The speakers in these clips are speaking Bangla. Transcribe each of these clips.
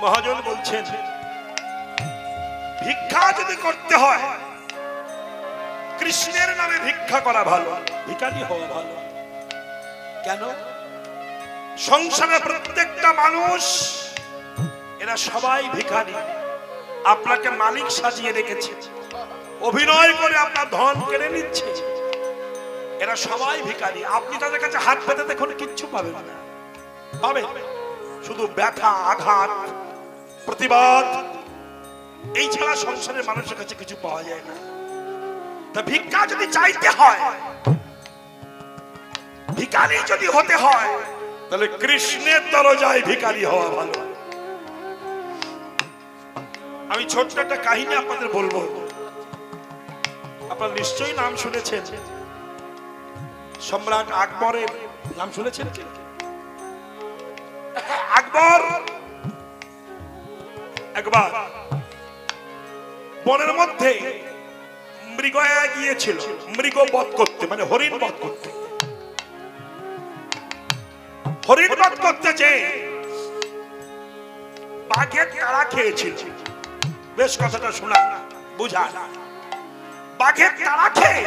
মহাজন বলছেন ভিক্ষা যদি করতে হয় কৃষ্ণের নামে ভিক্ষা করা ভালো, ভিখারি হওয়া ভালো। কেন? সংসারে প্রত্যেকটা মানুষ এরা সবাই ভিখারি। আপনাকে মালিক সাজিয়ে রেখেছে, অভিনয় করে আপনার ধন কেড়ে নিচ্ছে। এরা সবাই ভিখারি। আপনি তাদের কাছে হাত পেতে দেখুন, কিচ্ছু পাবেন না। পাবেন শুধু ব্যথা, আঘাত, প্রতিবাদ। এই ছাড়া সংসারের মানুষের কাছে কিছু পাওয়া যায় না। তা ভিক্ষা যদি চাইতে হয়, ভিখারি যদি হতে হয়, তাহলে কৃষ্ণের দরজায় ভিখারি হওয়া ভালো। আমি ছোট্ট একটা কাহিনী আপনাদের বলবো। আপনারা নিশ্চয়ই নাম শুনেছেন, সম্রাট আকবরের নাম শুনেছেন? আকবর একবার বনের মধ্যে মৃগয়া গিয়েছিল মৃগ বধ করতে, মানে হরিণ বধ করতে। হরিণ বধ করতে যে বাঘের তাড়া খেয়েছিল। বেশ কথাটা শোনা বুঝা। বাঘের তাড়া খেয়ে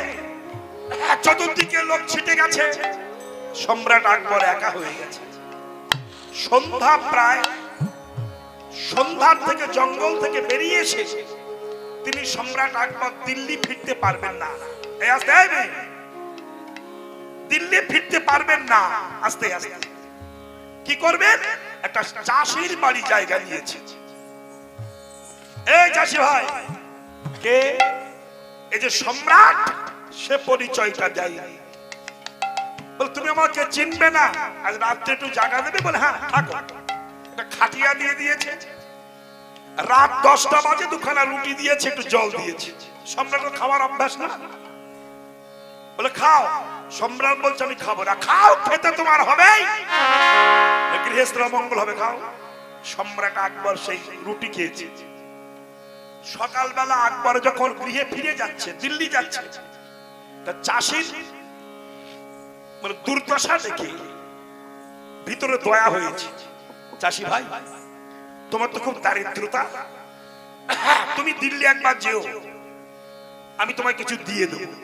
চতুর্দিকে লোক ছিটে গেছে, সম্রাট আকবর একা হয়ে গেছে। সন্ধ্যা প্রায়, সন্ধ্যার থেকে জঙ্গল থেকে বেরিয়ে এসে তিনি সম্রাট আকবর দিল্লি ফিরতে পারবেন না। দিল্লি ফিরতে পারবেন না। আস্তে আস্তে কি করবেন? একটা চাষির বাড়ি জায়গা নিয়েছে। এই চাষি ভাই কে? এই যে সম্রাট, সে পরিচয়টা দেয়। বলে তুমি আমাকে চিনবে না, আজ রাত্রে একটু জায়গা দেবে? বলে হ্যাঁ থাকো। একটা খাটিয়া দিয়ে দিয়েছে। রাত 10টা বাজে দুখানা রুটি দিয়েছে, একটু জল দিয়েছে। সম্রাটের খাওয়ার অভ্যাস না। বলে খাও। সম্রাট বলছে আমি খাবো না। খাও, খেতে তোমার হবে, গৃহস্থরা মঙ্গল হবে, খাও। সম্রাট আকবর সেই রুটি খেয়েছে। সকালবেলা আকবর যখন গৃহে ফিরে যাচ্ছে, দিল্লি যাচ্ছে, তা চাষির মানে দুর্দশা দেখে ভিতরে দয়া হয়েছে। চাষি ভাই, তোমার তো খুব দারিদ্রতা, তুমি দিল্লি একবার যেও, আমি তোমায় কিছু দিয়ে দেবো।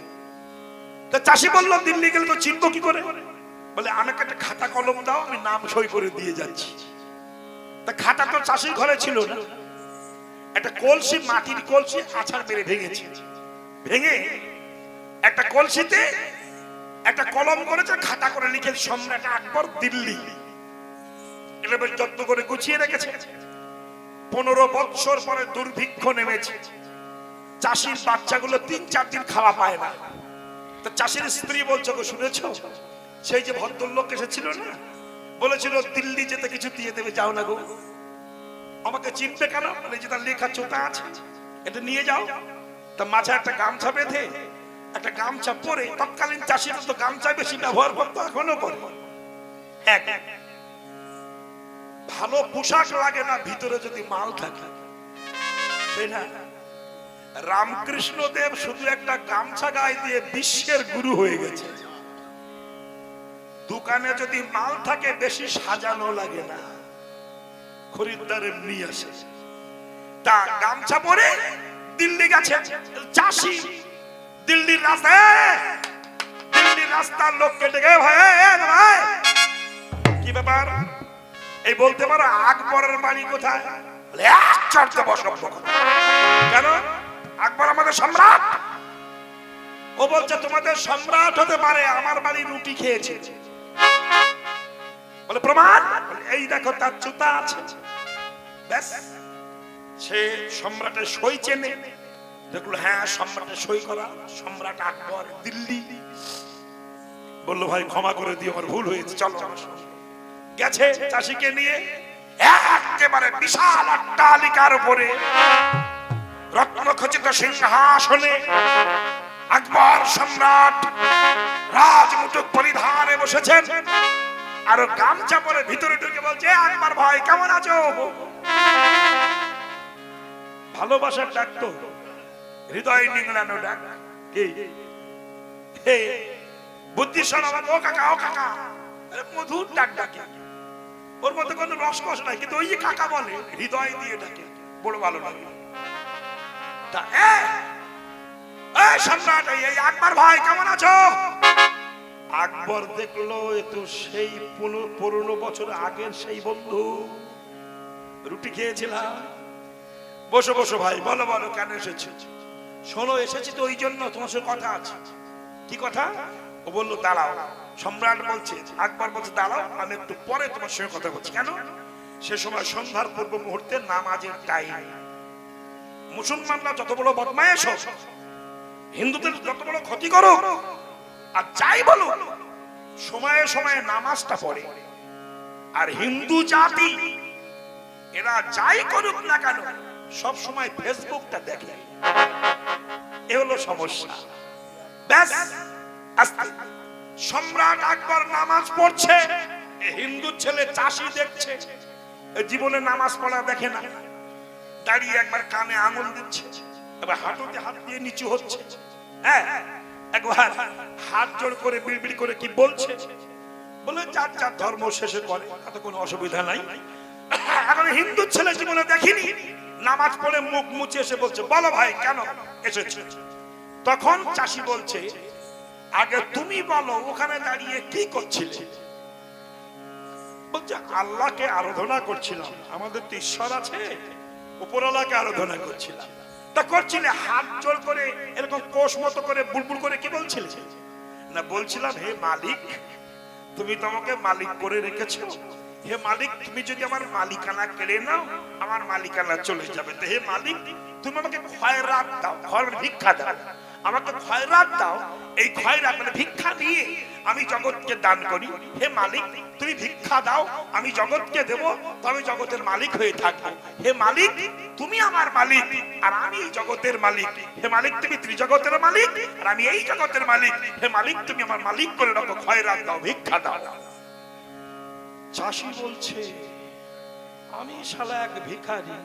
তা চাষি বলল দিল্লি গেলে তো চিনবো কি করে? বলে আমাকে একটা খাতা কলম দাও, আমি নাম সই করে দিয়ে যাচ্ছি। তা খাতা তো চাষির ঘরে ছিল না। একটা কলসি, মাটির কলসি আছাড় মেরে ভেঙেছে। ভেঙে একটা কলসিতে একটা কলম করেছে, খাতা করে লিখে সম্রাট আকবর দিল্লি। এটা বেশ যত্ন করে গুছিয়ে রেখেছে। 15 বছর পরে দুর্ভিক্ষ নেমেছে। চাষির বাচ্চাগুলো 3-4 দিন খাওয়া পায় না। তা চাষির স্ত্রী বলছে, শুনেছো সেই যে ভদ্রলোক এসেছিল না, বলেছিল দিল্লি যেতে কিছু দিয়ে দেবে, যাও না গো। আমাকে চিনবে কেন? মানে যে তার লেখা চোতা আছে, এটা নিয়ে যাও। তা মাঝে একটা গামছা বেঁধে, একটা গামছা পরে, তৎকালীন চাষিরা তো গামছা বেশি ব্যবহার করতো, এখনো করে। এক ভালো পোশাক লাগে না ভিতরে যদি মাল থাকে, তাই না? রামকৃষ্ণ দেব শুধু একটা গামছা গায়ে দিয়ে বিশ্বের গুরু হয়ে গেছে। দোকানে যদি মাল থাকে বেশি সাজানো লাগে না, খরিদ্দার এমনি আসে। তা গামছা পরে দিল্লি গেছে চাষি। দিল্লির রাস্তার লোককে ডেকে, ভাই কি ব্যাপার? এই বলতে পারো আকবরের বাড়ি কোথায়? কেন? আকবর আমাদের সম্রাট। ও বলছে তোমাদের সম্রাট হতে পারে, আমার বাড়ি রুটি খেয়েছে। বলে প্রমাণ? এই দেখো তার জুতা আছে। ব্যাস, সে সম্রাটের সই চেনে। দেখলো হ্যাঁ সম্রাটের সই করা, সম্রাট আকবর দিল্লি। বললো ভাই ক্ষমা করে দিও, আমার ভুল হয়েছে, চলো। গেছে চাষিকে নিয়ে একেবারে বিশাল অট্টালিকার উপরে রত্নখচিত সিংহাসনে আকবর সম্রাট রাজমুকুট পরিধানে বসেছেন। আর গামছা পরে ভিতরে ঢুকে বলছে, আকবর ভাই কেমন আছো? ভালোবাসার ডাক তো, হৃদয় নিংড়ানো ডাক। বুদ্ধি শোনাবার, ও কাকা ও কাকা, মধুর ডাক ডাকে। ওর মধ্যে কোনো রসকস নাই, কিন্তু ওই যে কাকা বলে হৃদয় দিয়ে ডাকে, বড় ভালো লাগে। তা সম্রাট এই আকবর ভাই কেমন আছো? আকবর দেখলো এ তো সেই 15 বছর আগের সেই বন্ধু, রুটি খেয়েছিলাম। বসো বসো ভাই, বলো বলো কেন এসেছো? শোনো এসেছি তো ওই জন্য, তোমার সাথে কথা আছে। কি কথা? ও বললো দাঁড়াও। সম্রাট বলছে, আকবর বলছে দাঁড়াও, আমি একটু পরে তোমার সঙ্গে কথা বলছি। কেন? সে সময় সন্ধ্যার পূর্ব মুহূর্তে নামাজের টাইম। মুসলমানরা যত বড় বদমায়েশ হোক, হিন্দুদের যত বড় ক্ষতি করো, আর যাই বলো, সময়ে সময়ে নামাজটা পড়ে। আর হিন্দু জাতি এরা যাই করুক না কেন সব সময় ফেসবুকটা দেখে, এ হলো সমস্যা। ব্যাস সম্রাট আকবর নামাজ পড়ছে, হিন্দু ছেলে চাষি দেখছে, জীবনে নামাজ পড়া দেখে না, দাঁড়িয়ে একবার কানে আঙুল দিচ্ছে, এবার হাঁটুতে হাত দিয়ে নিচু হচ্ছে, হ্যাঁ একবার হাত জোড় করে বিড়বিড় করে কি বলছে, বলে যার যার ধর্ম শেষে করে, তাতে কোনো অসুবিধা নাই। এখন হিন্দু ছেলে জীবনে দেখিনি, নামাজ পড়ে মুখ মুছে এসে বলছে বলো ভাই কেন এসেছে? তখন চাষি বলছে আগে তুমি বলো ওখানে দাঁড়িয়ে কি করছিলে? বলছে আল্লাহকে আরাধনা করছিলাম, আমাদের তো ঈশ্বর আছে, উপরওয়ালাকে আরাধনা করছিলাম। তা করছিলে হাত জোড় করে এরকম কোষ মতো করে বুলবুল করে কি বলছিলে? না বলছিলাম হে মালিক, তুমি তো আমাকে মালিক করে রেখেছো, হে মালিক তুমি যদি আমার মালিকানা কেড়ে নাও আমার মালিকানা চলে যাবে। তো হে মালিক তুমি আমাকে খয়রাত দাও, ভিক্ষা দাও, আমাকে খয়রাত দাও, এই খয়রাত মানে ভিক্ষা দিয়ে আমি জগৎকে দান করি। হে মালিক তুমি ভিক্ষা দাও, আমি জগৎকে দেব, তবে জগতের মালিক হয়ে থাকবো। হে মালিক তুমি আমার মালিক আর আমি এই জগতের মালিক। হে মালিক তুমি ত্রিজগতের মালিক আর আমি এই জগতের মালিক। হে মালিক তুমি আমার মালিক করে রাখো, খয়রাত দাও, ভিক্ষা দাও। চাষি বলছে আমি শালা এক ভিখারি,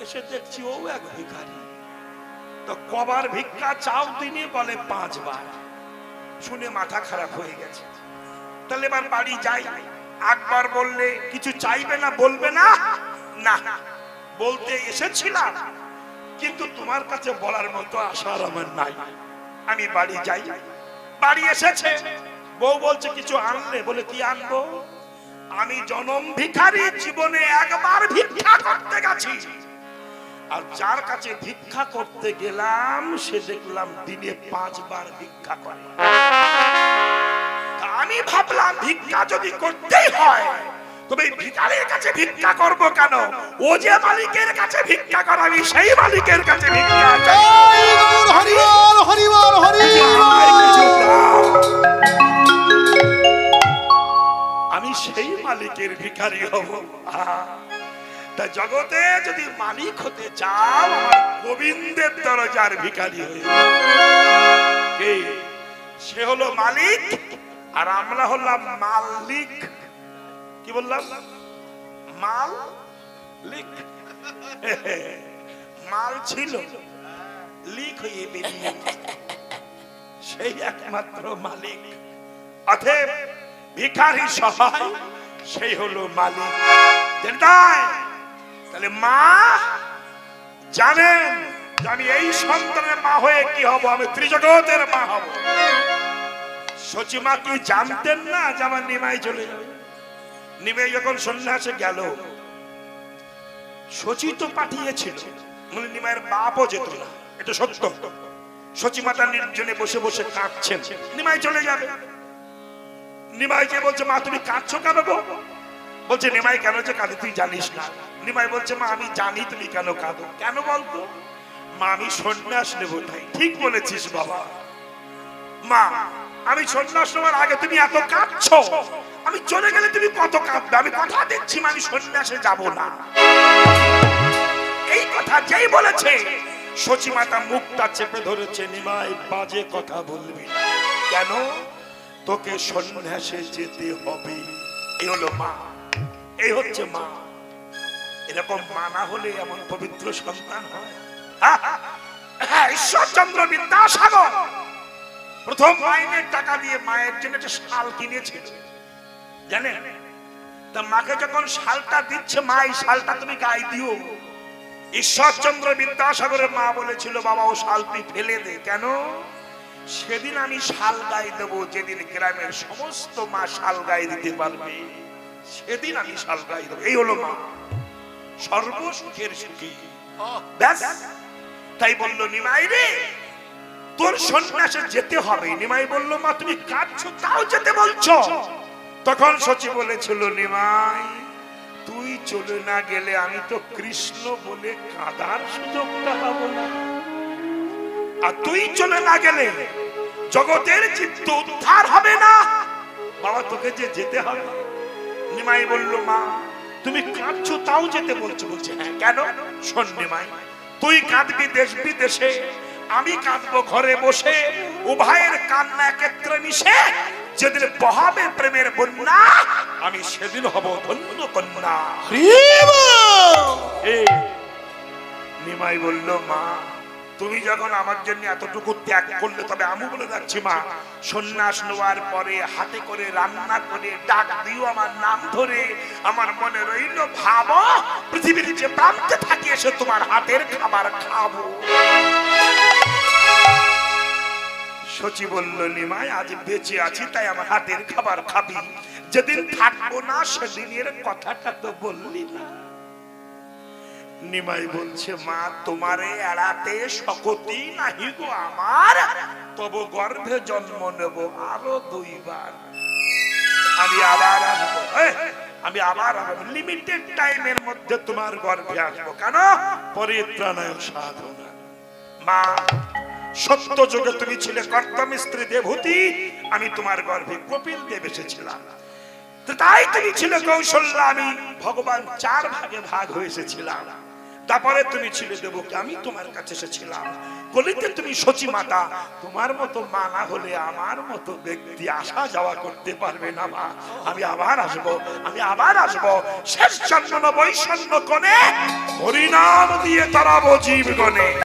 এসে দেখছি ও এক ভিখারি, তো কবার ভিক্ষা চাও দিনে? বলে 5 বার। শুনে মাথা খারাপ হয়ে গেছে, তাহলে এবার বাড়ি যাই। আকবর বললে কিছু চাইবে না, বলবে না? না, বলতে এসেছিলাম কিন্তু তোমার কাছে বলার মতো আশা আমার নাই, আমি বাড়ি যাই। বাড়ি এসেছে, বউ বলছে কিছু আনলে? বলে কি আনবো? আমি জনম ভিখারি, জীবনে একবার ভিক্ষা করতে গেছি, আর যার কাছে ভিক্ষা করতে গেলাম সে দেখলাম দিনে 5 বার ভিক্ষা করে। আমি ভাবলাম ভিক্ষা যদি করতেই হয় তবে ভিখারির কাছে ভিক্ষা করব কেন? ও যে মালিকের কাছে ভিক্ষা করে, আমি সেই মালিকের কাছে ভিক্ষা চাই। হরি বল হরি বল হরি বল। আমি সেই মালিকের ভিখারি হব। তা জগতে যদি মালিক হতে চাও আমার গোবিন্দের দরজার ভিখারি হয়ে। সে হলো মালিক আর আমরা হলাম মালিক। কি বললাম? মালিক। মাল ছিল, লিক হয়ে বেরিয়ে সেই একমাত্র মালিক। অতএব ভিখারি সহায়, সেই হলো মালিক। তাহলে মা জানেন আমি এই সন্তানের মা হয়ে কি হব? আমি ত্রিজগতের মা হব। সচিমা কি জানতেন না যে আমার নিমাই চলে যাবে? নিমাই যখন সন্ন্যাসে গেল, সচি তো পাঠিয়েছিল, মানে নিমাইয়ের বাপও যেত না, এটা সত্য। সচিমাতা নির্জনে বসে বসে কাঁদছেন, নিমাই চলে যাবে। নিমাই যে বলছে মা তুমি কাঁদছো কেন গো? বলছে নিমাই কেন যে কাঁদে তুই জানিস না? নিমাই বলছে মা আমি জানি তুমি কেন কাঁদো। কেন বলতো? মা আমি সন্ন্যাস নেব তাই। ঠিক বলেছিস বাবা। মা আমি সন্ন্যাস নেওয়ার আগে তুমি এত কাঁদছো, আমি চলে গেলে তুমি কত কাঁদবে? আমি কথা দিচ্ছি আমি সন্ন্যাসে যাব না। এই কথা যেই বলেছে সচিমাতা মুখটা চেপে ধরেছে। নিমাই বাজে কথা বলবি না। কেন? তোকে সন্ন্যাসে যেতে হবে। এই হলো মা, এই হচ্ছে মা। এরকম মা না হলে এমন পবিত্র সন্তান হয়? ঈশ্বরচন্দ্র বিদ্যাসাগর প্রথম মাইনের টাকা দিয়ে মায়ের জন্য একটা শাল কিনেছিল, জানেন? তা মাকে যখন শালটা দিচ্ছে, মা এই শালটা তুমি গায়ে দিও। ঈশ্বরচন্দ্র বিদ্যাসাগরের মা বলেছিল বাবা ও শাল তুই ফেলে দে। কেন? সেদিন আমি শাল গায়ে দেবো যেদিন গ্রামের সমস্ত মা শাল গায়ে দিতে পারবে, সেদিন আমি শাল গায়ে দেবো। এই হলো মা, সর্বসুখের সুখী। ব্যাস। তাই বললো নিমাই রে তোর সন্ন্যাসে যেতে হবে। নিমাই বলল মা তুমি কাঁদছো তাও যেতে বলছো? তখন শচী বলেছিল নিমাই তুই চলে না গেলে আমি তো কৃষ্ণ বলে কাঁদার সুযোগটা পাবো না, আর তুই চলে না গেলে জগতের চিত্ত উদ্ধার হবে না। বাবা তোকে যে যেতে হবে। নিমাই বলল মা তুমি কাঁদছো তাও যেতে বলছো? বলছে হ্যাঁ। কেন? শোন নিমাই, তুই কাঁদবি দেশ বিদেশে, আমি কাঁদবো ঘরে বসে, উভয়ের কান্না একত্রে মিশে যেদিন বহাবে প্রেমের বন্যা, আমি সেদিন হব ধন্য কন্যা। নিমাই বলল মা তুমি যখন আমার জন্য এতটুকু ত্যাগ করলে, তবে আমি বলে যাচ্ছি মা, সন্ন্যাস নেওয়ার পরে হাতে করে রান্না করে ডাক দিও আমার নাম ধরে, আমার মনে রইল ভাবো পৃথিবীর যে প্রান্তে থাকি এসে তোমার হাতের খাবার খাবো। শচী বলল নিমাই আজ বেঁচে আছি তাই আমার হাতের খাবার খাবি, যেদিন থাকবো না সেদিনের কথাটা তো বললি না। নিমাই বলছে মা তোমারে এড়াতে শকতি নাহি গো আমার, তব গর্ভে জন্ম নেব আরো 2 বার। আমি আবার আসবো, আমি আবার লিমিটেড টাইমের মধ্যে তোমার গর্ভে আসবো। কেন? পরিত্রাণায় সাধনা। মা সত্য যুগে তুমি ছিলে কর্তমিস্ত্রী দেবহূতি, আমি তোমার গর্ভে কপিল দেব এসেছিলাম। তাই তুমি ছিলে কৌশল্যা, আমি ভগবান 4 ভাগে ভাগ হয়ে এসেছিলাম। তারপরে তুমি ছিলে দেবকী, আমি তোমার কাছে এসেছিলাম। কলিতে তুমি শচী মাতা, তোমার মতো মা না হলে আমার মতো ব্যক্তি আসা যাওয়া করতে পারবে না মা। আমি আবার আসবো, আমি আবার আসবো। শেষ জন্ম বৈষণ্য কোণে হরিনাম দিয়ে তারাবো জীবগণে।